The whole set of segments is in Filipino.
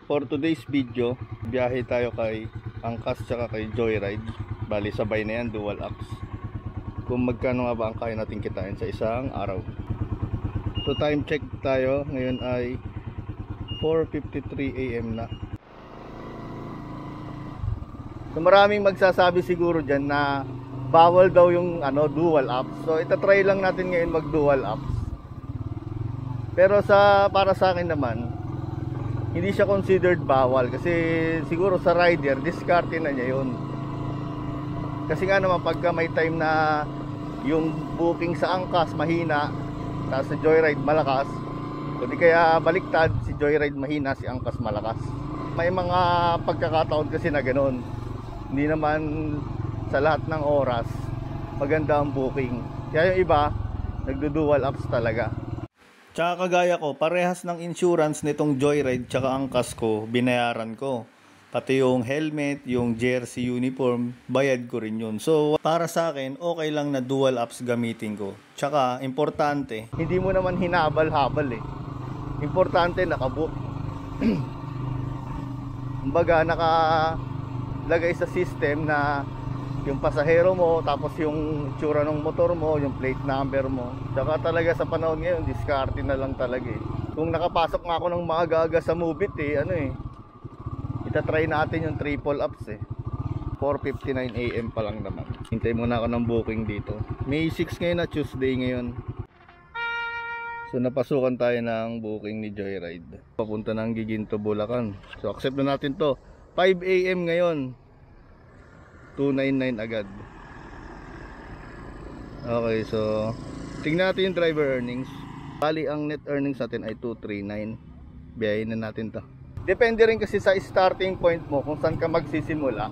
For today's video, biyahe tayo kay Angkas tsaka kay Joyride. Bali sabay na yan, dual apps. Kung magkano nga ba ang kaya natin kitain sa isang araw. So time check tayo, ngayon ay 4:53 AM na. So maraming magsasabi siguro dyan na bawal daw yung dual apps. So itatry lang natin ngayon mag dual apps. Pero para sa akin naman, hindi siya considered bawal kasi siguro sa rider diskarte na niya yun. Kasi nga naman pagka may time na yung booking sa Angkas mahina, tapos sa Joyride malakas, o di kaya baliktad, si Joyride mahina, si Angkas malakas. May mga pagkakataon kasi na ganoon. Hindi naman sa lahat ng oras maganda ang booking. Kaya yung iba nagdo-dual apps talaga. Tsaka kagaya ko, parehas ng insurance nitong Joyride tsaka Angkas ko, binayaran ko. Pati yung helmet, yung jersey, uniform, bayad ko rin yun. So, para sa akin, okay lang na dual apps gamitin ko. Tsaka, importante, hindi mo naman hinabal-habal eh. Importante, nakabook. Kumbaga, nakalagay sa system na yung pasahero mo, tapos yung itsura ng motor mo, yung plate number mo. Tsaka talaga sa panahon ngayon, diskarte na lang talaga eh. Kung nakapasok nga ako ng maaga-aga sa Mubit itatry natin yung triple apps eh. 4:59 AM pa lang naman. Hintay muna ako ng booking dito. May 6 ngayon na Tuesday ngayon. So napasukan tayo ng booking ni Joyride. Papunta ng Giginto, Bulacan. So accept na natin to. 5 AM ngayon. 299 agad. Okay, so tingnan natin yung driver earnings. Bali ang net earnings natin ay 239. Biyahin na natin to. Depende rin kasi sa starting point mo kung saan ka magsisimula,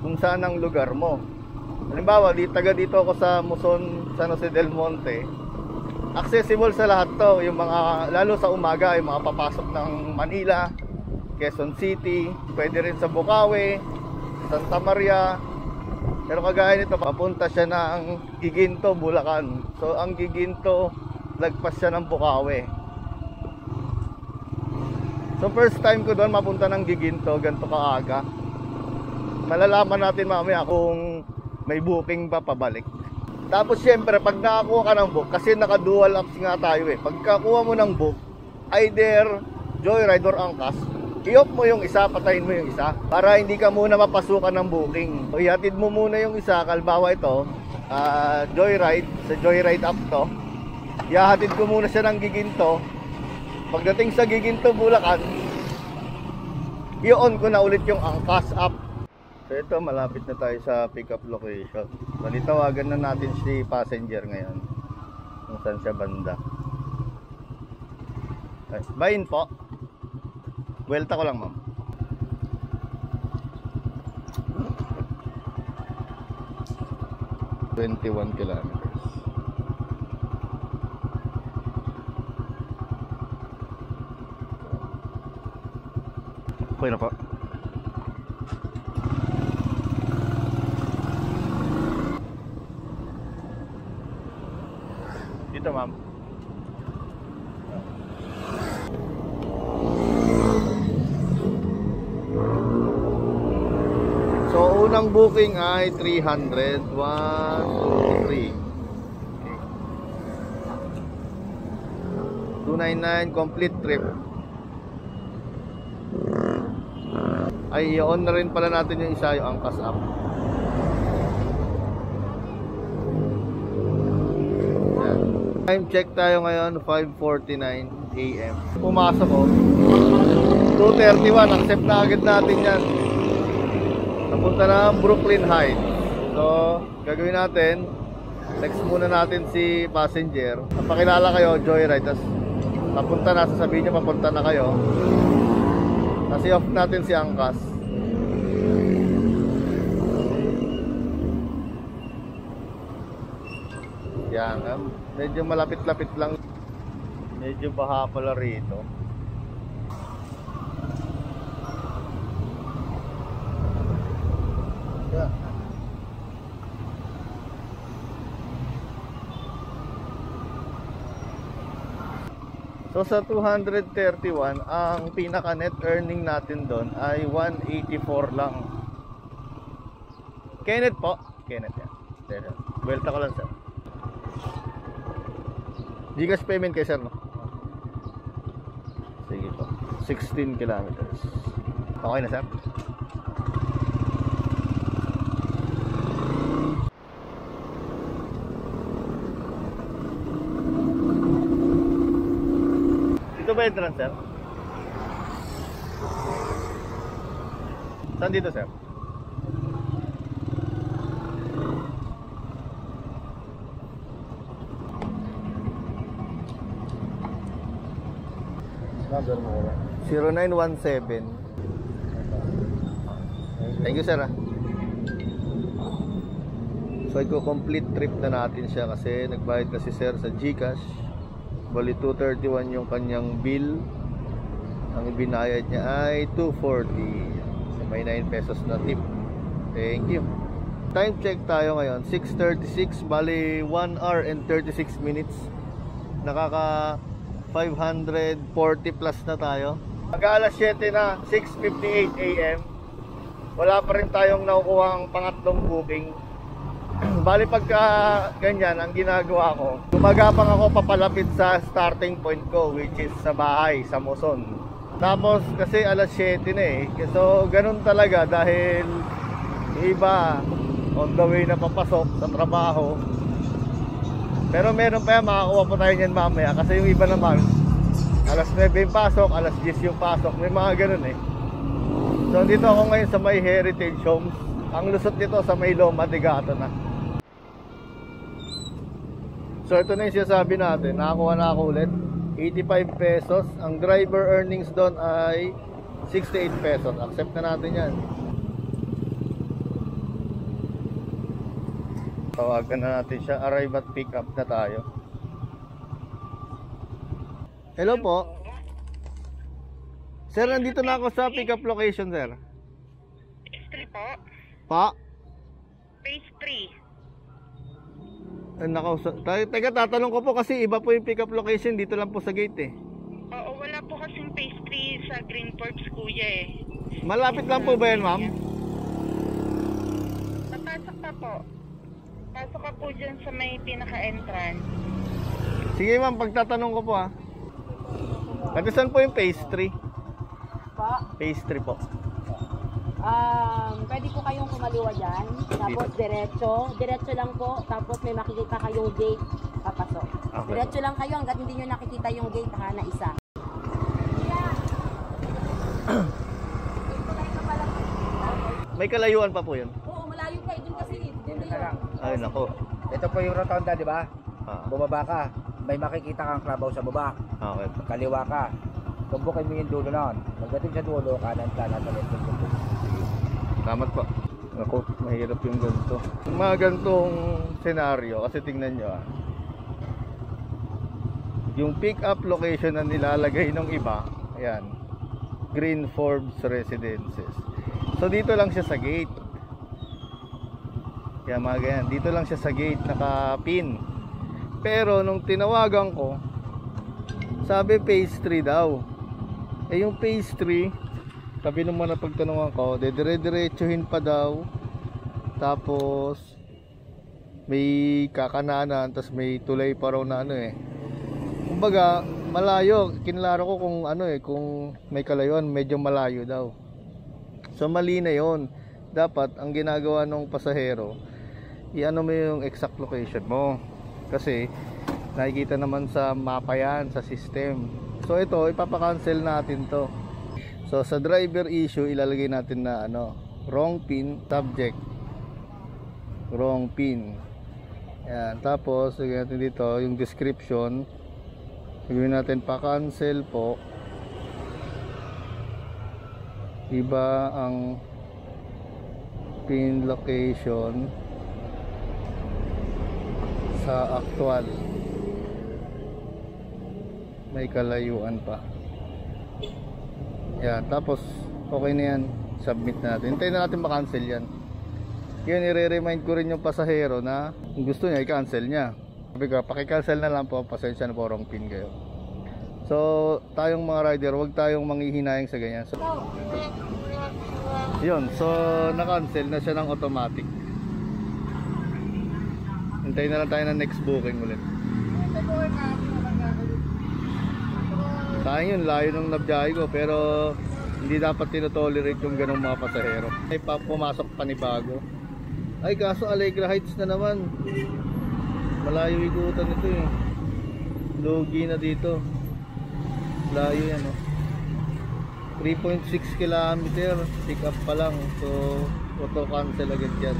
kung saan ang lugar mo. Halimbawa, taga dito ako sa Muson, San Jose del Monte. Accessible sa lahat to, yung mga, lalo sa umaga, yung mga papasok ng Manila, Quezon City, pwede rin sa Bukawi, Santa Maria. Pero kagaya nito, papunta siya ng Giginto, Bulacan. So ang Giginto, lagpas siya ng Bukawi. So first time ko doon mapunta ng Giginto, ganito kaaga. Malalaman natin mamaya kung may booking pa pabalik. Tapos syempre pag nakakuha ka ng book, kasi naka dual apps nga tayo eh. Pagkakuha mo ng book, either Joyride or Angkas, i-off mo yung isa, patayin mo yung isa, para hindi ka muna mapasukan ng booking. So ihatid mo muna yung isa, kalbawa ito, Joyride, sa Joyride app to. Ihatid ko muna siya ng Giginto. Pagdating sa Giginto, Bulacan, i-on ko na ulit yung Angkas app. So ito, malapit na tayo sa pick-up location. Malitawagan na natin si passenger ngayon kung saan siya banda. Bayin po. Welta ko lang, ma'am. $21 kilometers. Okay na po. Dito, ma'am. So unang booking ay 300. 1, 2, 3. Okay. 299 complete trip. Ay i-on na rin pala natin yung isa, yung Angkas app. Yan. Time check tayo ngayon, 5:49 AM. Pumasok ko 2:31, accept na agad natin yan. Napunta na Brooklyn Heights. So gagawin natin, next muna natin si passenger. Napakilala kayo, Joyride, tapos papunta na, sasabihin niya papunta na kayo. Kasi off natin si Angkas. Yan, medyo malapit-lapit lang. Medyo baha pala rito. Yeah. So So sa 231, ang pinaka net earning natin doon ay 184 lang. Kenneth po. Kenneth yan. Welta ko lang sir. Gcash payment kay sir no? Sige po. 16 kilometers. Okay na sir? Dito ba entrance sir? Saan dito sir? Number mo wala. 0917. Thank you sir ah. So i-complete trip na natin siya kasi nagbayad na si sir sa Gcash. Bali 231 yung kanyang bill. Ang ibinayad niya ay 240. So, may 9 pesos na tip. Thank you. Time check tayo ngayon 6:36. Bali 1 hour and 36 minutes. Nakaka 540 plus na tayo. Mag-alas 7 na, 6:58 AM. Wala pa rin tayong nakukuha ang pangatlong booking. Bali pagka ganyan ang ginagawa ko, gumagapang ako papalapit sa starting point ko, which is sa bahay, sa Muson. Tapos kasi alas 7 na eh. So ganun talaga dahil iba on the way na papasok sa trabaho. Pero meron pa yan, makakuha pa tayo niyan mamaya. Kasi yung iba naman alas 9 yung pasok, alas 10 yung pasok. May mga ganun eh. So dito ako ngayon sa may Heritage Homes. Ang lusot nito sa may Loma de Gato na. So ito na yung sinasabi natin. Nakakuha na ako ulit 85 pesos. Ang driver earnings doon ay 68 pesos. Accept na natin yan. Tawagan na natin siya. Arrive at pick up na tayo. Hello po. Sir, nandito na ako sa pick up location, sir. Phase 3 po. Pa? Phase 3. Teka, tatanong ko po kasi iba po yung pick up location. Dito lang po sa gate eh. Oo, wala po kasing phase 3 sa Green Corps, kuya eh. Malapit lang po ba yan, ma'am? Papasok pa po. Pasok ka po dyan sa may pinaka-entrance. Sige ma'am, pagtatanong ko po ha. At saan po yung phase 3? Po. Phase 3 po. Pwede po kayong kumaliwa dyan. Tapos diretso lang po. Tapos may makikita kayong gate papasok. Okay. Diretso lang kayo hanggat hindi nyo nakikita yung gate ha na isa. May kalayuan pa po yun. Oo, malayo kayo dun kasi. Dun na yun. Ay nako. Ito po yung rotonda, di ba? Ah, Bumaba ka. May makikita kang klabaw sa baba. okay. Kaliwa ka. Tumbukin mo yung dulo nun. Pagdating sa dulo, kanan ka nasa left yung dulo. Salamat po. Ako, mahirap yung ganito. Yung mga ganitong senaryo, kasi tingnan nyo ah. Yung pick up location na nilalagay ng iba, ayan, Green Forbes Residences. So dito lang siya sa gate. Kaya mga ganyan, dito lang siya sa gate, naka-pin. Pero nung tinawagan ko, sabi phase 3 daw. Eh yung phase 3, sabi nung mga napagtanungan ko, dire-diretsuhin pa daw. Tapos may kakananan, tapos may tulay pa raw na ano eh. Kumbaga, malayo. Kinlaro ko kung ano eh, kung may kalayuan, medyo malayo daw. So mali na yon. Dapat ang ginagawa ng pasahero, i-ano mo yung exact location mo. Kasi nakikita naman sa mapa yan, sa system. So ito, ipapakancel natin to. So sa driver issue, ilalagay natin na ano, wrong pin, subject, wrong pin. Yan. Tapos lagyan natin dito yung description. Gawin natin pa-cancel po. Iba ang pin location sa actual. May kalayuan pa. Yan. Tapos okay na yan. Submit natin. Hintayin na natin ma-cancel yan. Yun, i-remind ko rin yung pasahero na kung gusto niya, i-cancel niya. Sabi ko, paki-cancel na lang po. Pasensya na po, wrong pin kayo. So, tayong mga rider, huwag tayong manghihinayang sa ganyan. So, yun, so na-cancel na siya ng automatic. Hintayin na lang tayo ng next booking ulit. Sayang yun, layo ng nabyahe ko, pero hindi dapat tinotolerate yung ganong mga pasahero. Ay, pumasok panibago. Ay, kaso Allegra Heights na naman. Malayo ikutan ito eh. Logi na dito. Layo yan, no? 3.6 km, pick up pa lang. So, auto cancel agad yan.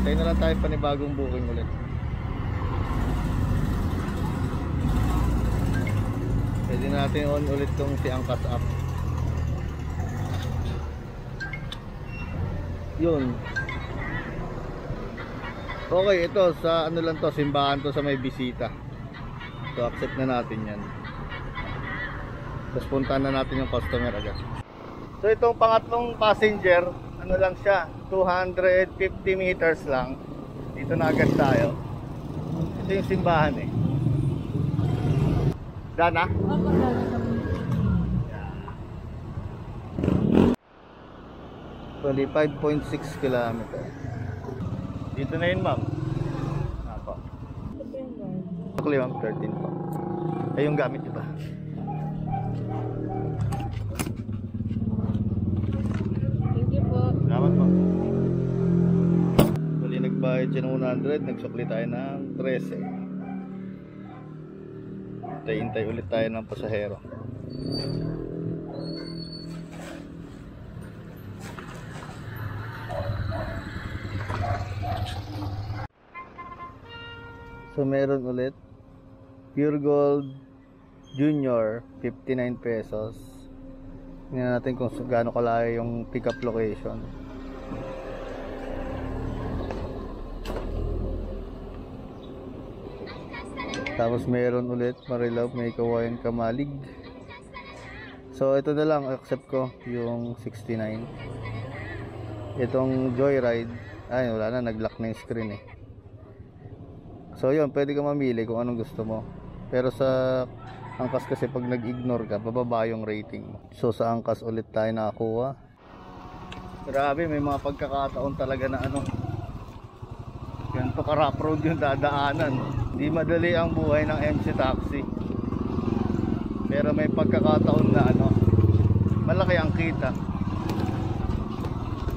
Tayo na lang tayo panibagong booking ulit. Pwede natin on ulit tong si Angkas App. Yun. Okay, ito sa ano lang to, simbahan to sa may bisita. So, accept na natin yan. Tapos puntahan na natin yung customer agad. So itong pangatlong passenger, ano lang siya, 250 meters lang. Dito na agad tayo. Ito yung simbahan eh. Dana? 25.6 km. Dito na yun, ma'am. Apa. Okay, ma'am, 13 po. Ay, yung gamit nyo ba? Salamat po. Bali nagbayad siya ng 100, nagsukli tayo ng 13. Hintay ulit tayo ng pasahero. So meron ulit Pure Gold Junior 59 pesos. Tingnan natin kung gaano kalayo yung pick up location. Tapos meron ulit Marilao, may Kawayan Kamalig. So ito na lang, accept ko yung 69. Itong Joyride, ay wala na, nag-lock na yung screen eh. So yun, pwede ka mamili kung anong gusto mo. Pero sa Angkas kasi pag nag-ignore ka, bababa yung rating mo. So sa Angkas ulit tayo nakakuha. Grabe, may mga pagkakataon talaga na ano, ganito ka rough road yung dadaanan. Hindi madali ang buhay ng MC Taxi. Pero may pagkakataon na ano, malaki ang kita.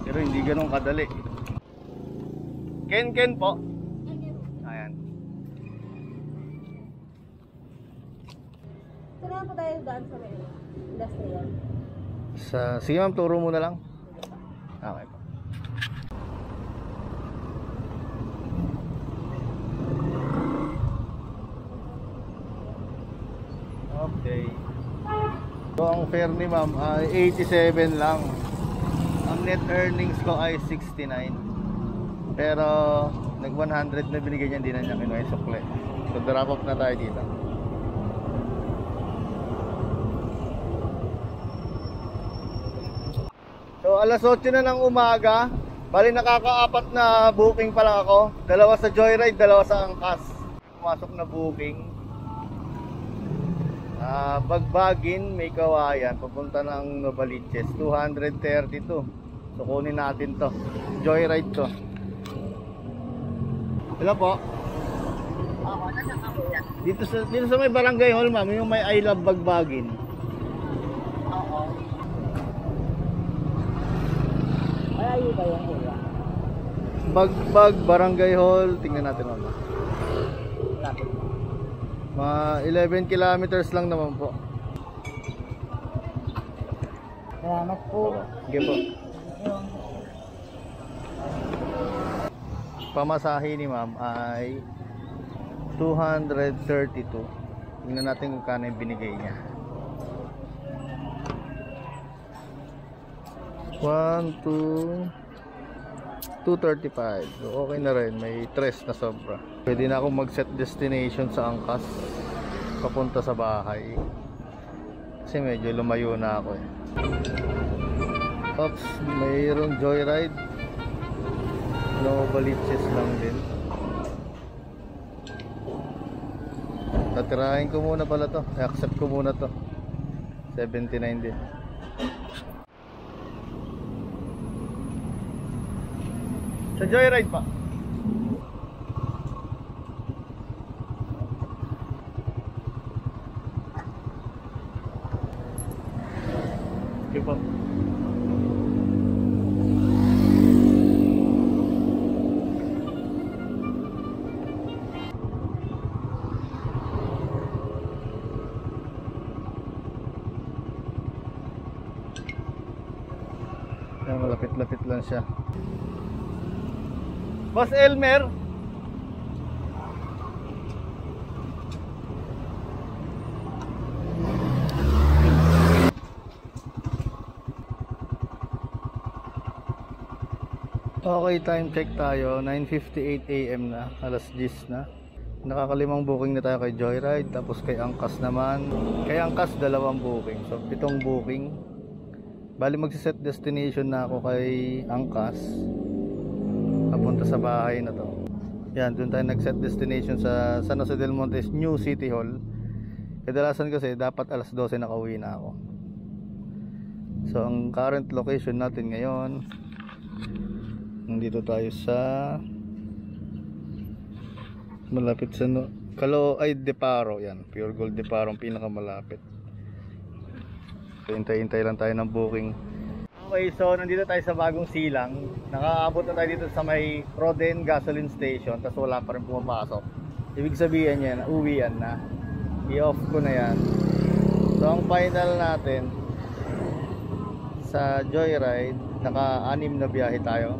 Pero hindi ganun kadali. Ken po. Ayan. Saan po tayo daan sa may industrial? Sige ma'am, turo mo na lang. Okay po. Okay. So ang fare ni ma'am ay 87 lang. Ang net earnings ko ay 69. Pero nag 100 na binigay niya, hindi na niya kinuha yung sukle. So drop off na tayo dito. So alas 8 na ng umaga. Bali nakakaapat na booking pa lang ako. Dalawa sa Joyride, dalawa sa Angkas. Pumasok na booking. Bagbagin, may Kawayan, papunta ng Novaliches, 232. So kunin natin to. Joyride to. Hello po. Dito sa may barangay hall, ma'am, yung may I Love Bagbagin. Malayo ba yung kuya? Bagbag Barangay Hall, tingnan natin ma'am. Mga 11 kilometers lang naman po. Salamat po. Sige po. Pamasahe ni ma'am ay 232. Tingnan natin kung kano yung binigay niya. 235. So okay na rin, may 3 na sobra. Pwede na akong mag-set destination sa Angkas papunta sa bahay. Kasi medyo lumayo na ako eh. Oops, mayroong Joyride. Novaliches lang din. Tatirahin ko muna pala to. I-accept ko muna to. 79 din. Sa Joyride pa. Okay po. Malapit-lapit lang siya. Boss Elmer, okay, time check tayo. 9:58 AM na, alas 10 na. Nakakalimang booking na tayo kay Joyride. Tapos kay Angkas naman. Kay Angkas 2 booking. So 7 booking. Bali magsiset destination na ako kay Angkas. Papunta sa bahay na to. Yan, doon tayo nag-set destination sa San Jose del Monte New City Hall. Kadalasan kasi dapat alas 12 nakauwi na ako. So ang current location natin ngayon, nandito tayo sa malapit sa Caloocan de Paro. Yan, Pure Gold de Paro ang pinakamalapit. So hintay-hintay lang tayo ng booking. Okay, so nandito tayo sa bagong silang. Nakaabot na tayo dito sa may Roden gasoline station. Tapos wala pa rin pumapasok. Ibig sabihin yan, uwian na. I-off ko na yan. So ang final natin sa Joyride, naka-6 na biyahe tayo.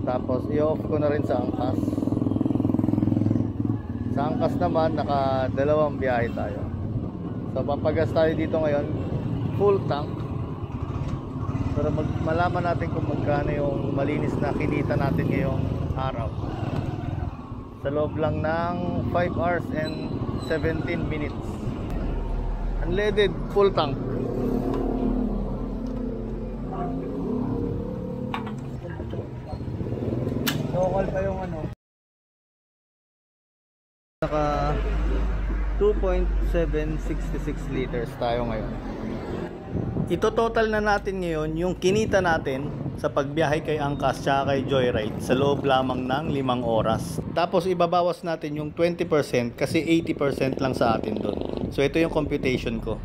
Tapos i-off ko na rin sa Angkas. Sa Angkas naman, naka-2 biyahe tayo. So papagas tayo dito ngayon, full tank, para malaman natin kung magkano yung malinis na kinita natin ngayong araw. Sa loob lang ng 5 hours and 17 minutes. Unleaded, full tank. Local pa yung ano. Naka 2.766 liters tayo ngayon. Ito total na natin ngayon yung kinita natin sa pagbiyahe kay Angkas tsaka kay Joyride sa loob lamang ng 5 oras. Tapos ibabawas natin yung 20% kasi 80% lang sa atin doon. So ito yung computation ko.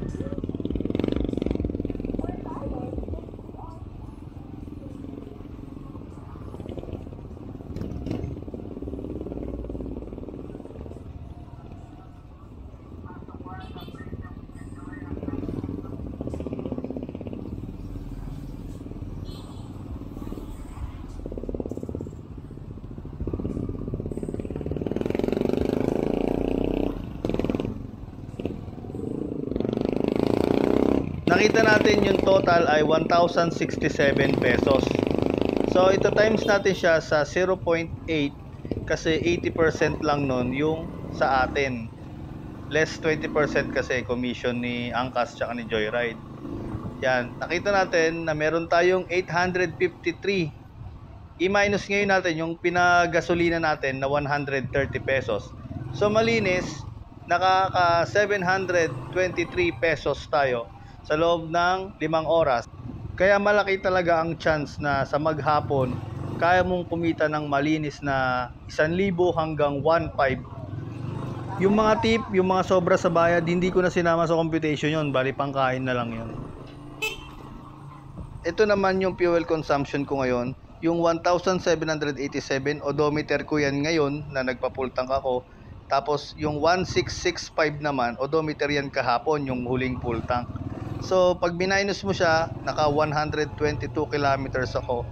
Nakita natin yung total ay 1,067 pesos. So ito times natin siya sa 0.8 kasi 80% lang nun yung sa atin. Less 20% kasi commission ni Angkas tsaka ni Joyride. Yan, nakita natin na meron tayong 853. I-minus ngayon natin yung pinagasolina natin na 130 pesos. So malinis, nakaka 723 pesos tayo sa loob ng 5 oras. Kaya malaki talaga ang chance na sa maghapon kaya mong kumita ng malinis na 1,000 hanggang 1,500. Yung mga tip, yung mga sobra sa bayad, hindi ko na sinama sa computation yon, bali pangkain na lang yon. Ito naman yung fuel consumption ko ngayon, yung 1,787 odometer ko yan ngayon na nagpa-full tank ako. Tapos yung 1,665 naman odometer yan kahapon, yung huling full tank. So pag minus mo siya, naka 122 kilometers ako.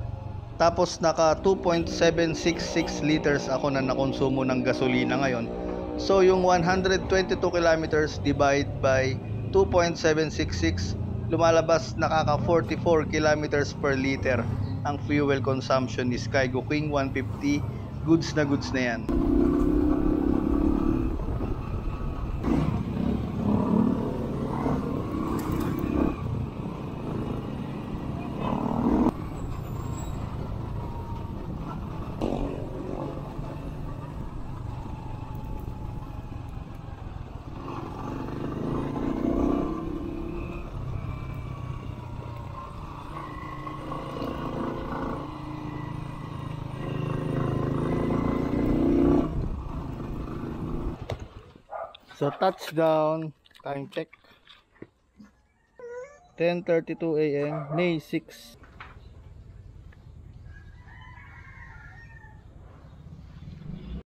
Tapos naka 2.766 liters ako na nakonsumo ng gasolina ngayon. So yung 122 kilometers divide by 2.766, lumalabas nakaka 44 kilometers per liter ang fuel consumption ni Skygo King 150. Goods na yan. So touchdown, time check. 10:32 AM, May 6.